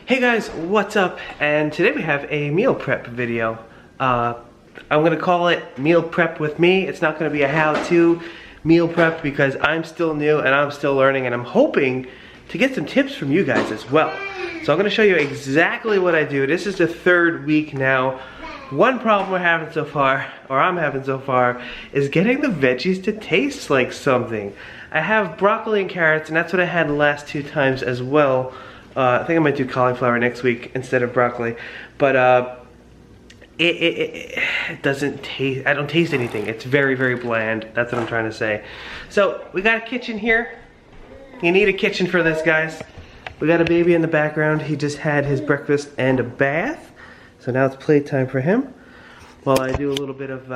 Hey guys, what's up? And today we have a meal prep video. I'm gonna call it meal prep with me. It's not gonna be a how-to meal prep because I'm still new and I'm still learning, and I'm hoping to get some tips from you guys as well. So I'm gonna show you exactly what I do. This is the third week now. One problem we're having so far, or I'm having so far, is getting the veggies to taste like something. I have broccoli and carrots, and that's what I had the last two times as well. I think I might do cauliflower next week instead of broccoli, but it doesn't taste, I don't taste anything. It's very, very bland. That's what I'm trying to say. So we got a kitchen here. You need a kitchen for this, guys. We got a baby in the background. He just had his breakfast and a bath. So now it's playtime for him while I do a little bit of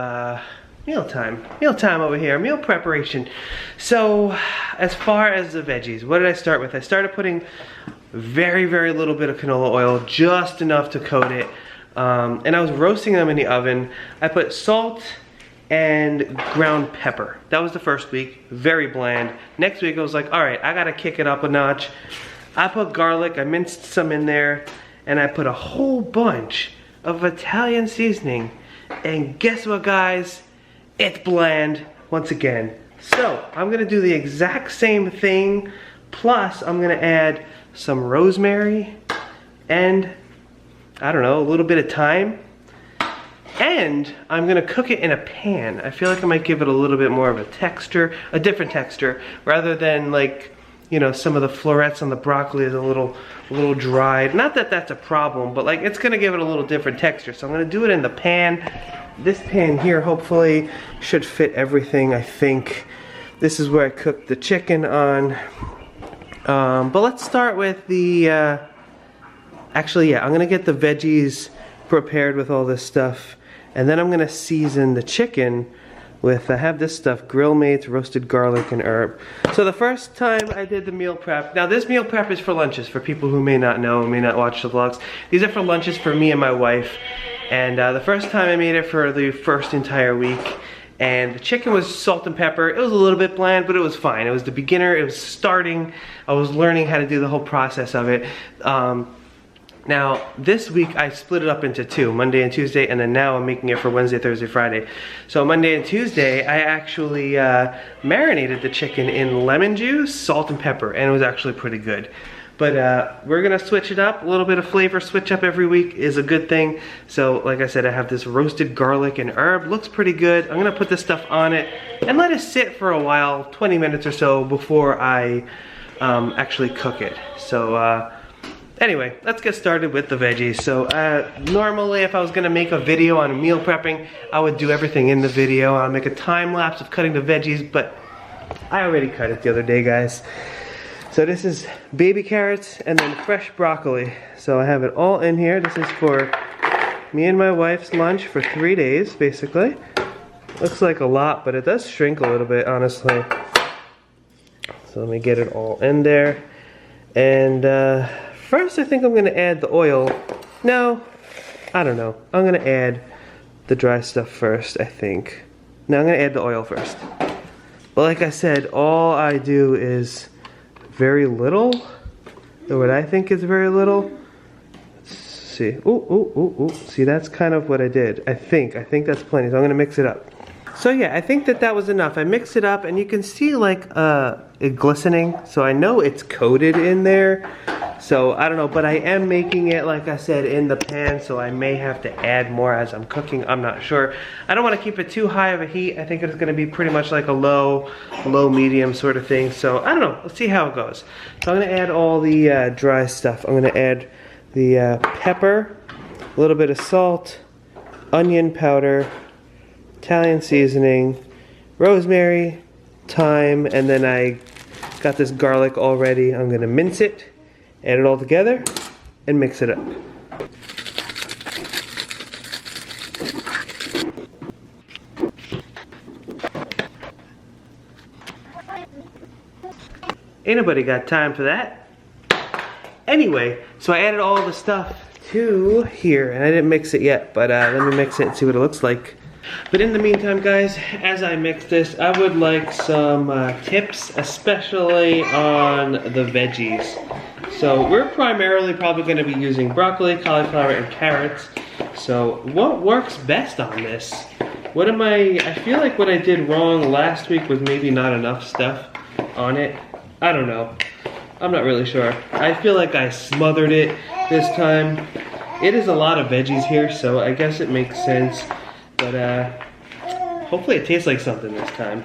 mealtime over here, meal preparation. So as far as the veggies, what did I start with? I started putting very, very little bit of canola oil, just enough to coat it. And I was roasting them in the oven. I put salt and ground pepper. That was the first week, very bland. Next week I was like, all right, I gotta kick it up a notch. I put garlic, I minced some in there, and I put a whole bunch of Italian seasoning. And guess what, guys? It's bland once again. So I'm gonna do the exact same thing, plus I'm gonna add some rosemary and, I don't know, a little bit of thyme. And I'm gonna cook it in a pan. I feel like I might give it a little bit more of a texture, a different texture, rather than like, you know, some of the florets on the broccoli is a little dried. Not that that's a problem, but like it's gonna give it a little different texture. So I'm gonna do it in the pan. This pan here hopefully should fit everything, I think. This is where I cooked the chicken on. But let's start with the, actually yeah, I'm gonna get the veggies prepared with all this stuff, and then I'm gonna season the chicken with, I have this stuff, grill mates, roasted garlic, and herb. So the first time I did the meal prep, now this meal prep is for lunches, for people who may not know, may not watch the vlogs. These are for lunches for me and my wife. And the first time I made it for the first entire week, and the chicken was salt and pepper. It was a little bit bland, but it was fine. It was the beginner, it was starting. I was learning how to do the whole process of it. Now, this week I split it up into two, Monday and Tuesday, and then now I'm making it for Wednesday, Thursday, Friday. So Monday and Tuesday, I actually marinated the chicken in lemon juice, salt and pepper, and it was actually pretty good. But we're gonna switch it up. A little bit of flavor switch up every week is a good thing. So like I said, I have this roasted garlic and herb. Looks pretty good. I'm gonna put this stuff on it and let it sit for a while, 20 minutes or so, before I actually cook it. So anyway, let's get started with the veggies. So normally if I was gonna make a video on meal prepping, I would do everything in the video. I'll make a time lapse of cutting the veggies, but I already cut it the other day, guys. So this is baby carrots and then fresh broccoli. So I have it all in here. This is for me and my wife's lunch for 3 days, basically. Looks like a lot, but it does shrink a little bit, honestly. So let me get it all in there. And first I think I'm gonna add the oil. No, I don't know. I'm gonna add the dry stuff first, I think. No, I'm gonna add the oil first. But like I said, all I do is very little, or what I think is very little. Let's see. Ooh. See, that's kind of what I did. I think that's plenty. So I'm gonna mix it up. So yeah, I think that was enough. I mixed it up, and you can see like it glistening. So I know it's coated in there. So I don't know, but I am making it, like I said, in the pan, so I may have to add more as I'm cooking. I'm not sure. I don't want to keep it too high of a heat. I think it's going to be pretty much like a low medium sort of thing. So I don't know. Let's see how it goes. So I'm going to add all the dry stuff. I'm going to add the pepper, a little bit of salt, onion powder, Italian seasoning, rosemary, thyme, and then I got this garlic already. I'm going to mince it, add it all together, and mix it up. Ain't nobody got time for that. Anyway, so I added all the stuff to here, and I didn't mix it yet, but let me mix it and see what it looks like. But in the meantime, guys, as I mix this, I would like some tips, especially on the veggies. So we're primarily probably going to be using broccoli, cauliflower, and carrots. So what works best on this? I feel like what I did wrong last week was maybe not enough stuff on it. I don't know. I'm not really sure. I feel like I smothered it this time. It is a lot of veggies here, so I guess it makes sense. But hopefully it tastes like something this time.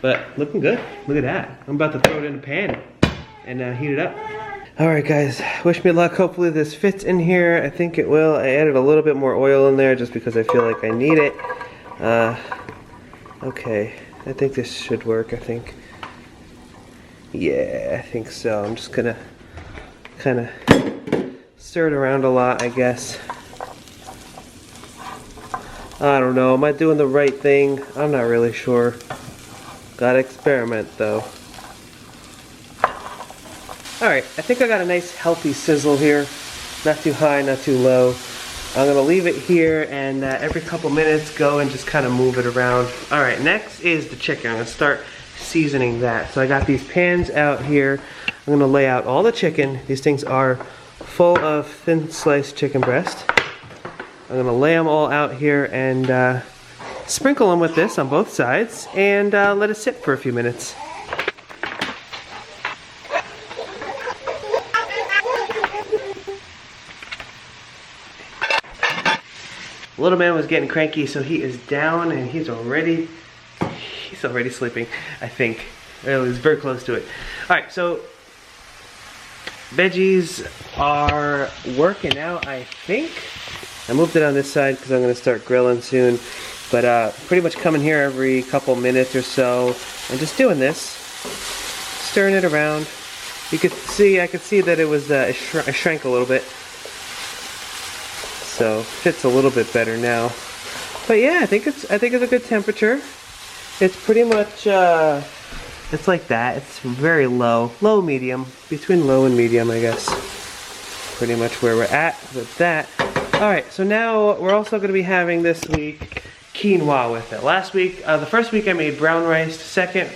But looking good. Look at that. I'm about to throw it in a pan and heat it up. Alright guys, wish me luck. Hopefully this fits in here. I think it will. I added a little bit more oil in there just because I feel like I need it. Okay, I think this should work, I think. Yeah, I think so. I'm just gonna kind of stir it around a lot, I guess. I don't know, am I doing the right thing? I'm not really sure. Gotta experiment though. Alright, I think I got a nice healthy sizzle here. Not too high, not too low. I'm gonna leave it here and every couple minutes go and just kind of move it around. Alright, next is the chicken. I'm gonna start seasoning that. So I got these pans out here. I'm gonna lay out all the chicken. These things are full of thin sliced chicken breast. I'm gonna lay them all out here and sprinkle them with this on both sides and let it sit for a few minutes. Little man was getting cranky, so he is down and he's already sleeping, I think. Well, he's very close to it. Alright, so veggies are working out, I think. I moved it on this side because I'm going to start grilling soon. But pretty much coming here every couple minutes or so and just doing this. Stirring it around. You could see, I could see that it was, it shrank a little bit. So fits a little bit better now. But yeah, I think it's a good temperature. It's pretty much it's like that. It's very low, medium, between low and medium, I guess. Pretty much where we're at with that. All right, so now we're also going to be having this week quinoa with it. Last week, the first week I made brown rice. The second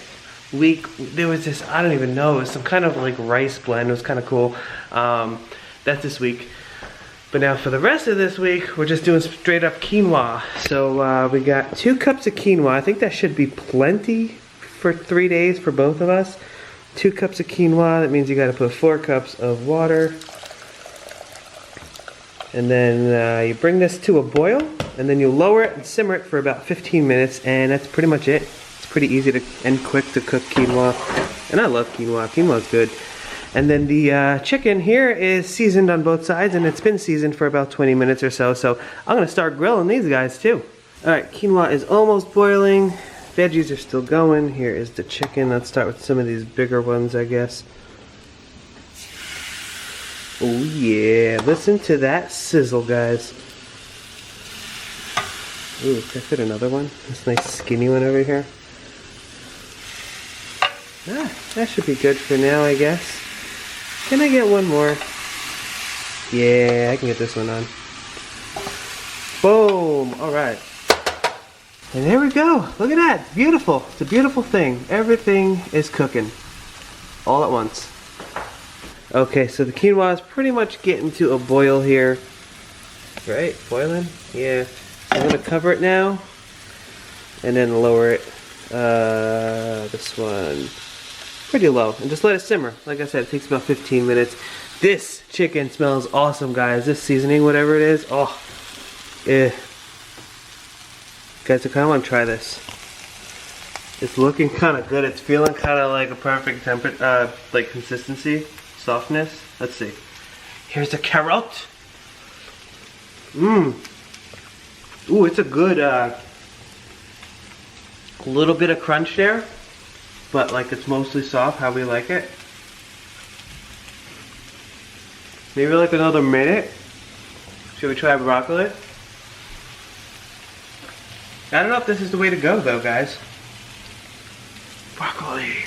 week there was this, I don't even know, it was some kind of like rice blend. It was kind of cool. That's this week. But now for the rest of this week, we're just doing straight up quinoa. So we got 2 cups of quinoa. I think that should be plenty for 3 days for both of us. 2 cups of quinoa, that means you gotta put 4 cups of water. And then you bring this to a boil, and then you lower it and simmer it for about 15 minutes, and that's pretty much it. It's pretty easy to and quick to cook quinoa. And I love quinoa. Quinoa's good. And then the chicken here is seasoned on both sides, and it's been seasoned for about 20 minutes or so. So I'm going to start grilling these guys too. Alright, quinoa is almost boiling. Veggies are still going. Here is the chicken. Let's start with some of these bigger ones, I guess. Oh yeah, listen to that sizzle, guys. Ooh, can I fit another one? This nice skinny one over here. Ah, that should be good for now, I guess. Can I get one more? Yeah, I can get this one on. Boom! Alright. And there we go. Look at that. Beautiful. It's a beautiful thing. Everything is cooking. All at once. Okay, so the quinoa is pretty much getting to a boil here. Right? Boiling? Yeah. I'm going to cover it now. And then lower it. This one. Pretty low, and just let it simmer. Like I said, it takes about 15 minutes. This chicken smells awesome, guys. This seasoning, whatever it is, oh, yeah. Guys, I kind of want to try this. It's looking kind of good. It's feeling kind of like a perfect temperature, like consistency, softness. Let's see. Here's the carrot. Mmm. Ooh, it's a good, little bit of crunch there. But like it's mostly soft, how we like it. Maybe like another minute. Should we try broccoli? I don't know if this is the way to go though, guys. Broccoli.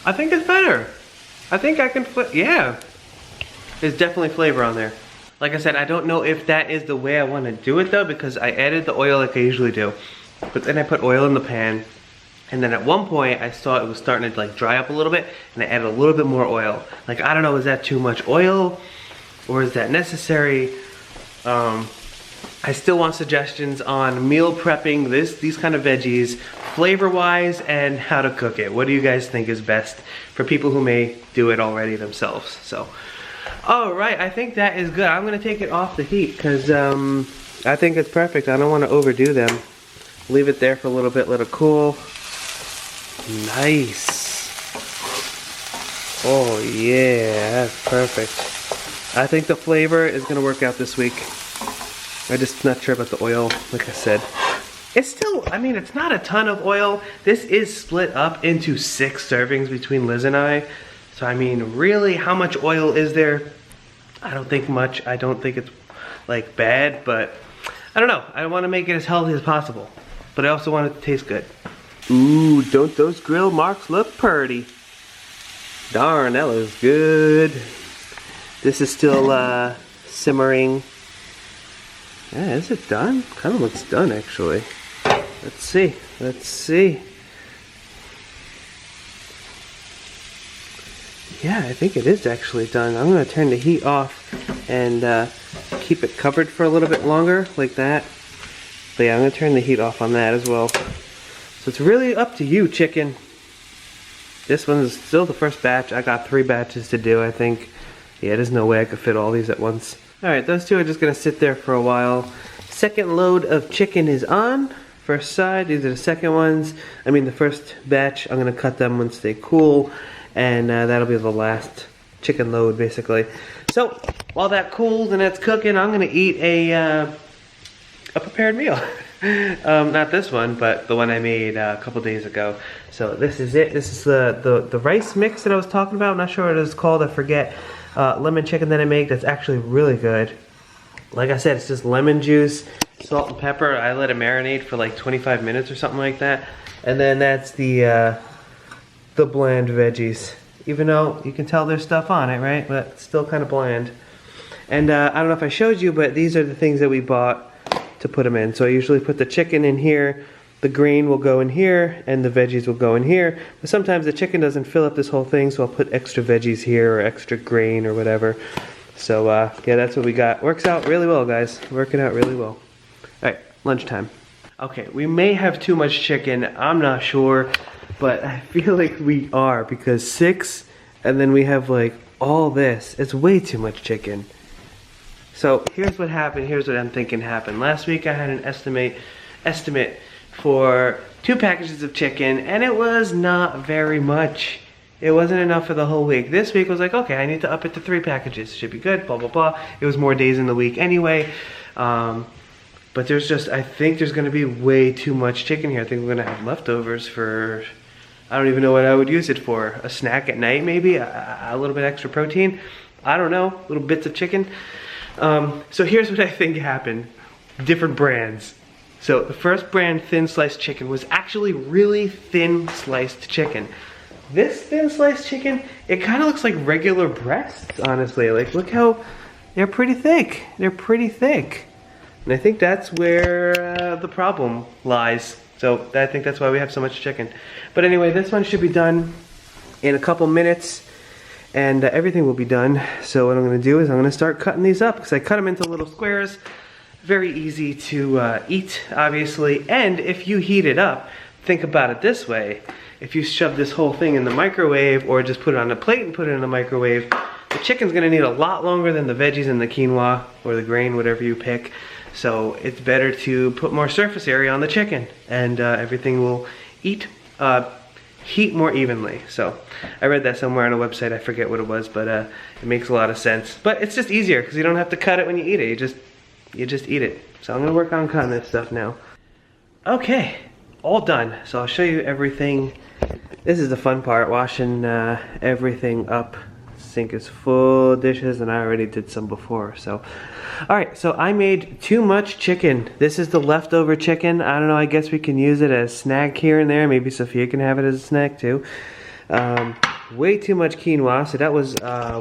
I think it's better. I think I can yeah. There's definitely flavor on there. Like I said, I don't know if that is the way I want to do it though, because I added the oil like I usually do. But then I put oil in the pan, and then at one point I saw it was starting to like dry up a little bit, and I added a little bit more oil. Like, I don't know, is that too much oil or is that necessary? I still want suggestions on meal prepping these kind of veggies, flavor-wise, and how to cook it. What do you guys think is best for people who may do it already themselves? So, all right, I think that is good. I'm gonna take it off the heat because I think it's perfect. I don't want to overdo them. Leave it there for a little bit, let it cool. Nice. Oh yeah, that's perfect. I think the flavor is gonna work out this week. I'm just not sure about the oil, like I said. It's still, I mean, it's not a ton of oil. This is split up into 6 servings between Liz and I. So, I mean, really, how much oil is there? I don't think much. I don't think it's, like, bad, but I don't know. I want to make it as healthy as possible. But I also want it to taste good. Ooh, don't those grill marks look pretty? Darn, that looks good. This is still, simmering. Yeah, is it done? Kind of looks done, actually. Let's see. Let's see. Yeah, I think it is actually done. I'm going to turn the heat off and keep it covered for a little bit longer, like that. But yeah, I'm going to turn the heat off on that as well. So it's really up to you, chicken. This one is still the first batch. I got 3 batches to do, I think. Yeah, there's no way I could fit all these at once. Alright, those 2 are just going to sit there for a while. Second load of chicken is on. First side, these are the second ones. I mean the first batch. I'm going to cut them once they cool. And that'll be the last chicken load, basically. So, while that cools and that's cooking, I'm going to eat a prepared meal. Not this one, but the one I made a couple days ago. So this is it. This is the rice mix that I was talking about. I'm not sure what it is called. I forget. Lemon chicken that I make that's actually really good. Like I said, it's just lemon juice, salt and pepper. I let it marinate for like 25 minutes or something like that. And then that's the bland veggies. Even though you can tell there's stuff on it, right? But it's still kind of bland. And I don't know if I showed you, but these are the things that we bought to put them in. So I usually put the chicken in here. The grain will go in here, and the veggies will go in here. But sometimes the chicken doesn't fill up this whole thing, so I'll put extra veggies here or extra grain or whatever. So yeah, that's what we got. Works out really well, guys. Working out really well. Alright, lunchtime. Okay, we may have too much chicken. I'm not sure, but I feel like we are, because 6, and then we have like all this. It's way too much chicken. So here's what happened. Here's what I'm thinking happened. Last week I had an estimate for 2 packages of chicken, and it was not very much. It wasn't enough for the whole week. This week I was like, okay, I need to up it to 3 packages. Should be good, blah, blah, blah. It was more days in the week anyway. But there's just, I think there's gonna be way too much chicken here. I think we're gonna have leftovers for, I don't even know what I would use it for. A snack at night maybe, a little bit extra protein. I don't know, little bits of chicken. So here's what I think happened. Different brands. So the first brand, thin sliced chicken, was actually really thin sliced chicken. This thin sliced chicken, it kind of looks like regular breasts, honestly. Like, look how, they're pretty thick. They're pretty thick. And I think that's where the problem lies. So I think that's why we have so much chicken. But anyway, this one should be done in a couple minutes. And everything will be done. So what I'm going to do is I'm going to start cutting these up, because I cut them into little squares. Very easy to eat, obviously. And if you heat it up, think about it this way. If you shove this whole thing in the microwave, or just put it on a plate and put it in the microwave, the chicken's gonna need a lot longer than the veggies and the quinoa, or the grain, whatever you pick. So it's better to put more surface area on the chicken, and everything will heat more evenly. So I read that somewhere on a website, I forget what it was, but it makes a lot of sense. But it's just easier, because you don't have to cut it when you eat it. You just eat it. So I'm gonna work on cutting this stuff now. Okay, all done. So I'll show you everything. This is the fun part, washing everything up. Sink is full of dishes, and I already did some before. So, all right, so I made too much chicken. This is the leftover chicken. I don't know, I guess we can use it as a snack here and there. Maybe Sophia can have it as a snack too. Way too much quinoa, so that was,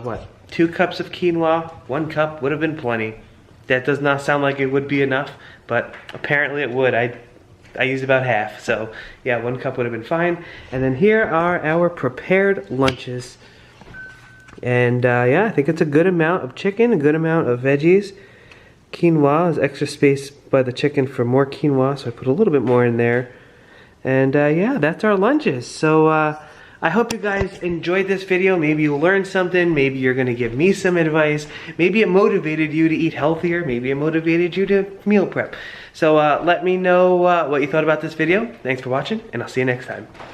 what, 2 cups of quinoa, 1 cup would have been plenty. That does not sound like it would be enough, but apparently it would. I used about half, so yeah, 1 cup would have been fine. And then here are our prepared lunches. And yeah, I think it's a good amount of chicken, a good amount of veggies. Quinoa is extra space by the chicken for more quinoa, so I put a little bit more in there. And yeah, that's our lunches. So I hope you guys enjoyed this video. Maybe you learned something. Maybe you're gonna give me some advice. Maybe it motivated you to eat healthier. Maybe it motivated you to meal prep. So let me know what you thought about this video. Thanks for watching, and I'll see you next time.